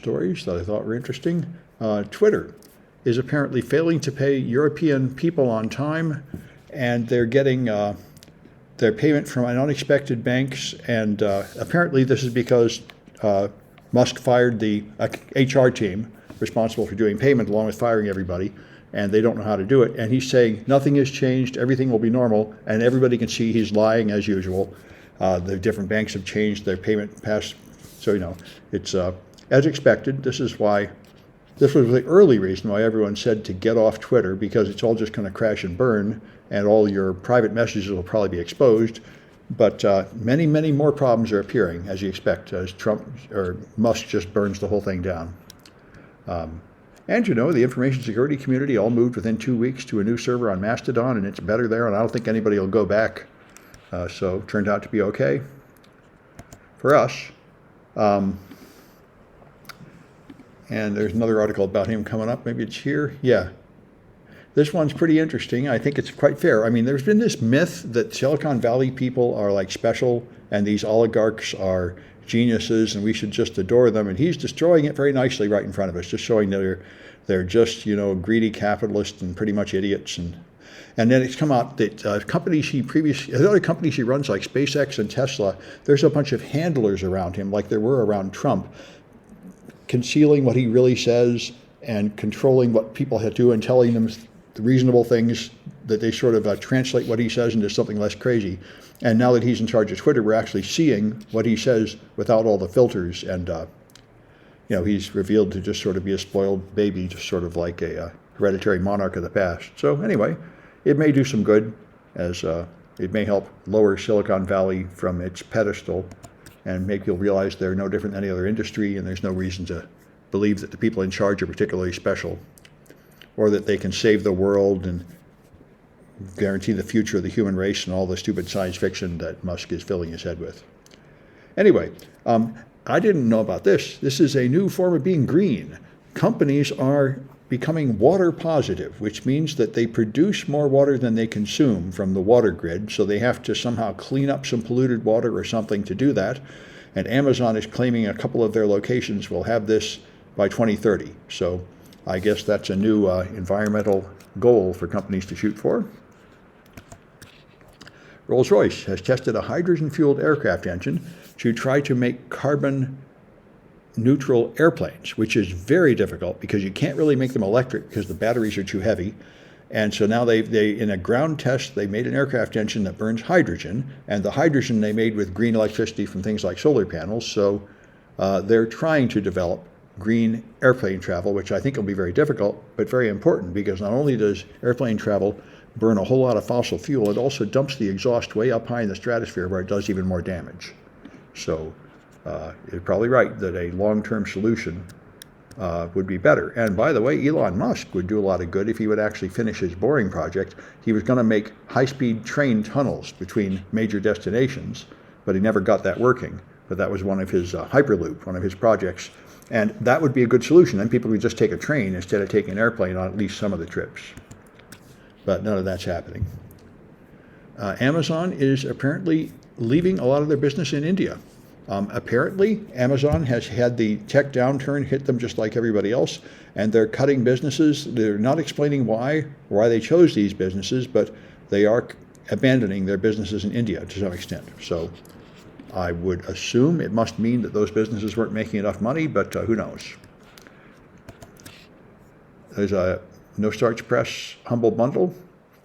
stories that I thought were interesting. Twitter is apparently failing to pay European people on time, and they're getting their payment from unexpected banks. And apparently this is because Musk fired the HR team responsible for doing payment along with firing everybody, and they don't know how to do it. And he's saying nothing has changed, everything will be normal, and everybody can see he's lying as usual. The different banks have changed their payment pass. So, it's as expected. This was the early reason why everyone said to get off Twitter, because it's all just going to crash and burn, and all your private messages will probably be exposed. But many, many more problems are appearing, as you expect, as Trump or Musk just burns the whole thing down. And the information security community all moved within 2 weeks to a new server on Mastodon, and it's better there, and I don't think anybody will go back. So it turned out to be okay for us. And there's another article about him coming up. Maybe it's here. Yeah. This one's pretty interesting. I think it's quite fair. I mean, there's been this myth that Silicon Valley people are like special and these oligarchs are geniuses and we should just adore them. And he's destroying it very nicely right in front of us, just showing that they're just, greedy capitalists and pretty much idiots. And then it's come out that other companies he runs like SpaceX and Tesla, there's a bunch of handlers around him like there were around Trump, concealing what he really says and controlling what people do and telling them the reasonable things that they sort of translate what he says into something less crazy. And now that he's in charge of Twitter, we're actually seeing what he says without all the filters. And, he's revealed to just sort of be a spoiled baby, just sort of like a hereditary monarch of the past. So anyway, it may do some good, as it may help lower Silicon Valley from its pedestal and make people realize they're no different than any other industry, and there's no reason to believe that the people in charge are particularly special, or that they can save the world and guarantee the future of the human race and all the stupid science fiction that Musk is filling his head with. Anyway, I didn't know about this. This is a new form of being green. Companies are becoming water positive, which means that they produce more water than they consume from the water grid, so they have to somehow clean up some polluted water or something to do that. And Amazon is claiming a couple of their locations will have this by 2030. So I guess that's a new environmental goal for companies to shoot for. Rolls-Royce has tested a hydrogen-fueled aircraft engine to try to make carbon-neutral airplanes, which is very difficult because you can't really make them electric because the batteries are too heavy. And so now they in a ground test, they made an aircraft engine that burns hydrogen, and the hydrogen they made with green electricity from things like solar panels. So they're trying to develop green airplane travel, which I think will be very difficult, but very important, because not only does airplane travel burn a whole lot of fossil fuel, it also dumps the exhaust way up high in the stratosphere where it does even more damage. So you're probably right that a long-term solution would be better. And by the way, Elon Musk would do a lot of good if he would actually finish his boring project. He was going to make high-speed train tunnels between major destinations, but he never got that working. But that was one of his Hyperloop, one of his projects. And that would be a good solution. Then people would just take a train instead of taking an airplane on at least some of the trips. But none of that's happening. Amazon is apparently leaving a lot of their business in India. Apparently, Amazon has had the tech downturn hit them just like everybody else, and they're cutting businesses. They're not explaining why they chose these businesses, but they are abandoning their businesses in India to some extent. So I would assume it must mean that those businesses weren't making enough money, but who knows? There's a No Starch Press Humble Bundle.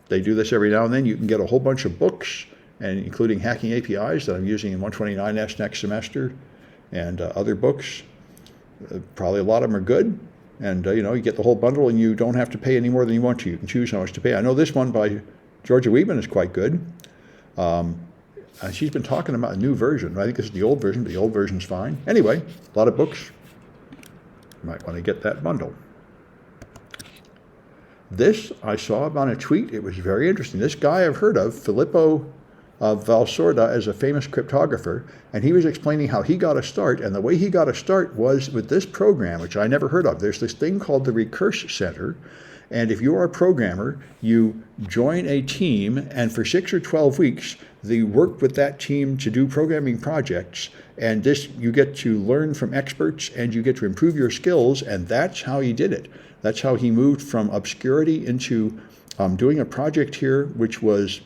They do this every now and then. You can get a whole bunch of books, and including Hacking APIs that I'm using in 129S next semester, and other books. Probably a lot of them are good. And you get the whole bundle, and you don't have to pay any more than you want to. You can choose how much to pay. I know this one by Georgia Weidman is quite good. She's been talking about a new version. I think this is the old version, but the old version's fine. Anyway, a lot of books. You might want to get that bundle. This I saw on a tweet. It was very interesting. This guy I've heard of, Filippo Valsorda, is a famous cryptographer, and he was explaining how he got a start. And the way he got a start was with this program, which I never heard of. There's this thing called the Recurse Center, And if you're a programmer, you join a team, and for 6 or 12 weeks, they work with that team to do programming projects. And this, you get to learn from experts, and you get to improve your skills, and that's how he did it. That's how he moved from obscurity into doing a project here, which was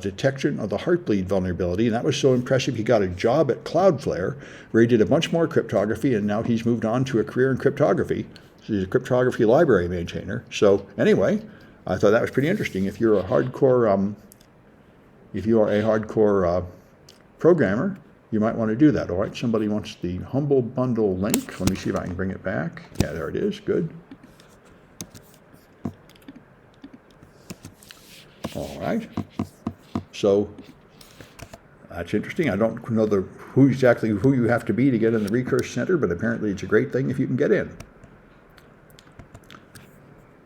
detection of the Heartbleed vulnerability, and that was so impressive he got a job at Cloudflare, where he did a bunch more cryptography, and now he's moved on to a career in cryptography. So he's a cryptography library maintainer. So anyway, I thought that was pretty interesting. If you're a hardcore, programmer, you might want to do that. All right, somebody wants the Humble Bundle link. Let me see if I can bring it back. Yeah, there it is. Good. All right. So that's interesting. I don't know who you have to be to get in the Recurse Center, but apparently it's a great thing if you can get in.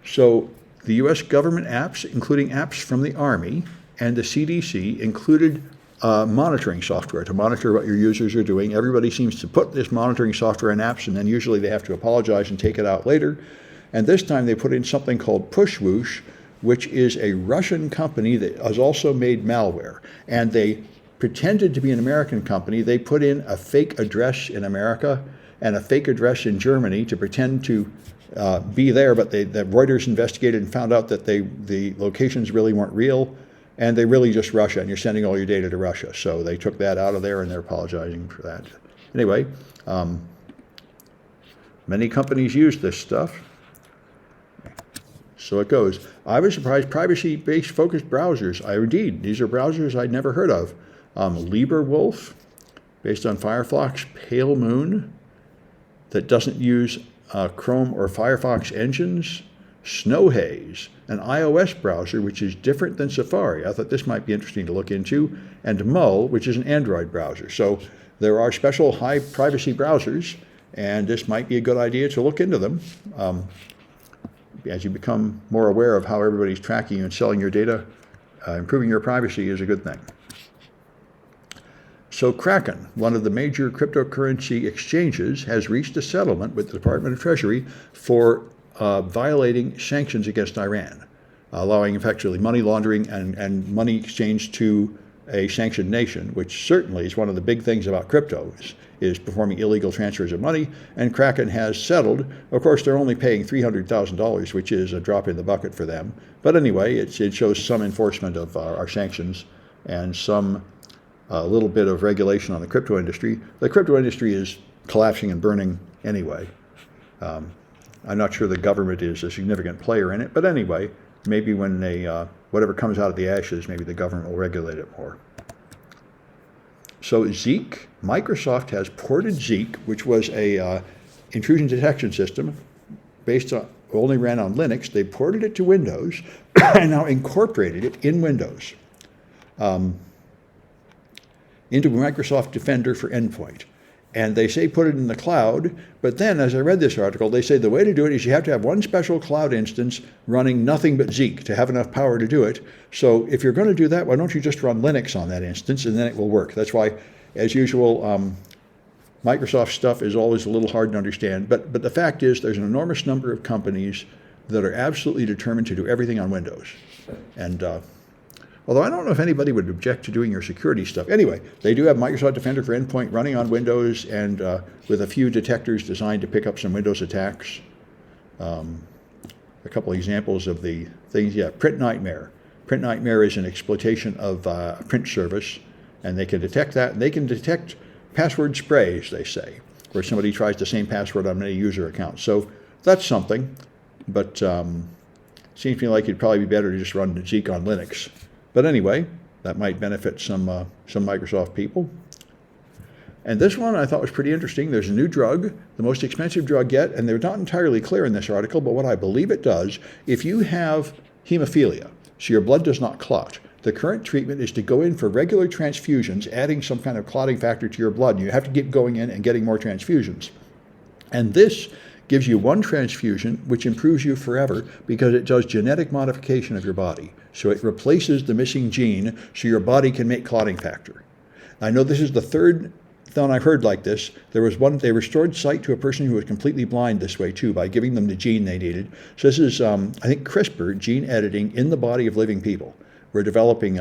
So the U.S. government apps, including apps from the Army and the CDC, included monitoring software to monitor what your users are doing. Everybody seems to put this monitoring software in apps, and then usually they have to apologize and take it out later. And this time they put in something called Pushwoosh, which is a Russian company that has also made malware. And they pretended to be an American company. They put in a fake address in America and a fake address in Germany to pretend to be there, but Reuters investigated and found out that the locations really weren't real, and they're really just Russia, and you're sending all your data to Russia. So they took that out of there, and they're apologizing for that. Anyway, many companies use this stuff. So it goes. I was surprised, privacy-based focused browsers. Indeed, these are browsers I'd never heard of. LibreWolf, based on Firefox, Pale Moon, that doesn't use Chrome or Firefox engines, Snowhaze, an iOS browser which is different than Safari. I thought this might be interesting to look into, and Mull, which is an Android browser. So there are special high privacy browsers, and this might be a good idea to look into them. As you become more aware of how everybody's tracking you and selling your data, improving your privacy is a good thing. So Kraken, one of the major cryptocurrency exchanges, has reached a settlement with the Department of Treasury for violating sanctions against Iran, allowing effectively money laundering and money exchange to a sanctioned nation, which certainly is one of the big things about crypto, is performing illegal transfers of money, and Kraken has settled. Of course, they're only paying $300,000, which is a drop in the bucket for them. But anyway, it shows some enforcement of our sanctions and some little bit of regulation on the crypto industry. The crypto industry is collapsing and burning anyway. I'm not sure the government is a significant player in it, but anyway, maybe when whatever comes out of the ashes, maybe the government will regulate it more. So Zeek, Microsoft has ported Zeek, which was a intrusion detection system based on, only ran on Linux. They ported it to Windows and now incorporated it in Windows into Microsoft Defender for Endpoint. And they say put it in the cloud, but then as I read this article, they say the way to do it is you have to have one special cloud instance running nothing but Zeek to have enough power to do it. So if you're going to do that, why don't you just run Linux on that instance, and then it will work. That's why, as usual, Microsoft stuff is always a little hard to understand. But the fact is there's an enormous number of companies that are absolutely determined to do everything on Windows. And although I don't know if anybody would object to doing your security stuff. Anyway, they do have Microsoft Defender for Endpoint running on Windows and with a few detectors designed to pick up some Windows attacks. A couple examples of the things. Yeah, Print Nightmare. Print Nightmare is an exploitation of a print service, and they can detect that. And they can detect password sprays, they say, where somebody tries the same password on many user accounts. So that's something, but seems to me like it'd probably be better to just run Zeek on Linux. But anyway, that might benefit some Microsoft people. And this one I thought was pretty interesting. There's a new drug, the most expensive drug yet, and they're not entirely clear in this article, but what I believe it does, if you have hemophilia, so your blood does not clot, the current treatment is to go in for regular transfusions, adding some kind of clotting factor to your blood. You have to keep going in and getting more transfusions. And this gives you one transfusion, which improves you forever because it does genetic modification of your body. So it replaces the missing gene so your body can make clotting factor. I know this is the third then I've heard like this. There was one, they restored sight to a person who was completely blind this way too, by giving them the gene they needed. So this is, I think, CRISPR, gene editing in the body of living people. We're developing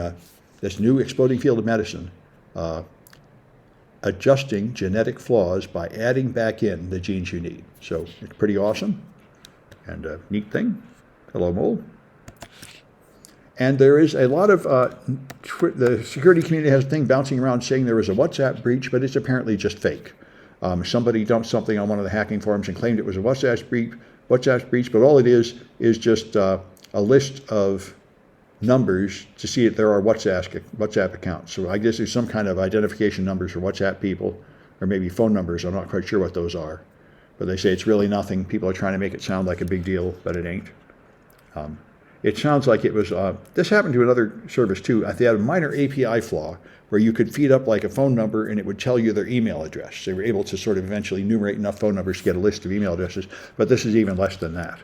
this new exploding field of medicine, adjusting genetic flaws by adding back in the genes you need. So it's pretty awesome and a neat thing. Hello, mold. And there is a lot of, the security community has a thing bouncing around saying there was a WhatsApp breach, but it's apparently just fake. Somebody dumped something on one of the hacking forums and claimed it was a WhatsApp breach, but all it is just a list of numbers to see if there are WhatsApp accounts. So I guess there's some kind of identification numbers for WhatsApp people, or maybe phone numbers. I'm not quite sure what those are. But they say it's really nothing. People are trying to make it sound like a big deal, but it ain't. It sounds like it was, this happened to another service too. They had a minor API flaw where you could feed up like a phone number and it would tell you their email address. They were able to sort of eventually enumerate enough phone numbers to get a list of email addresses, but this is even less than that.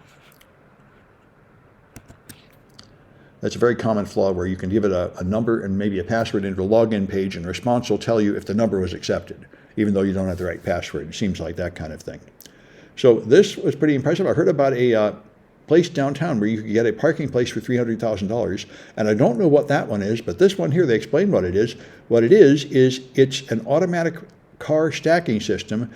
That's a very common flaw where you can give it a number and maybe a password into a login page, and response will tell you if the number was accepted, even though you don't have the right password. It seems like that kind of thing. So this was pretty impressive. I heard about a place downtown where you could get a parking place for $300,000, and I don't know what that one is, but this one here, they explain what it is. What it is it's an automatic car stacking system.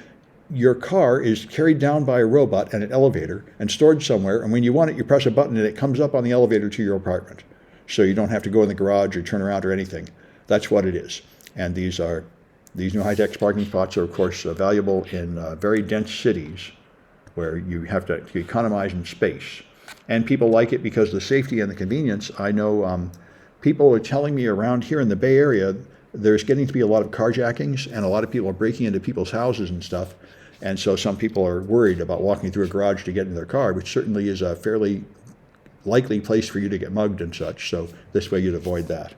Your car is carried down by a robot and an elevator and stored somewhere, and when you want it, you press a button and it comes up on the elevator to your apartment. So you don't have to go in the garage or turn around or anything. That's what it is. And these new high-tech parking spots are, of course, valuable in very dense cities where you have to economize in space. And people like it because of the safety and the convenience. I know people are telling me around here in the Bay Area, there's getting to be a lot of carjackings, and a lot of people are breaking into people's houses and stuff. And so some people are worried about walking through a garage to get in their car, which certainly is a fairly likely place for you to get mugged and such. So this way you'd avoid that.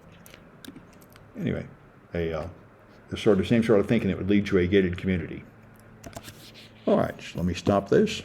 Anyway, the same sort of thinking that would lead to a gated community. All right, so let me stop this.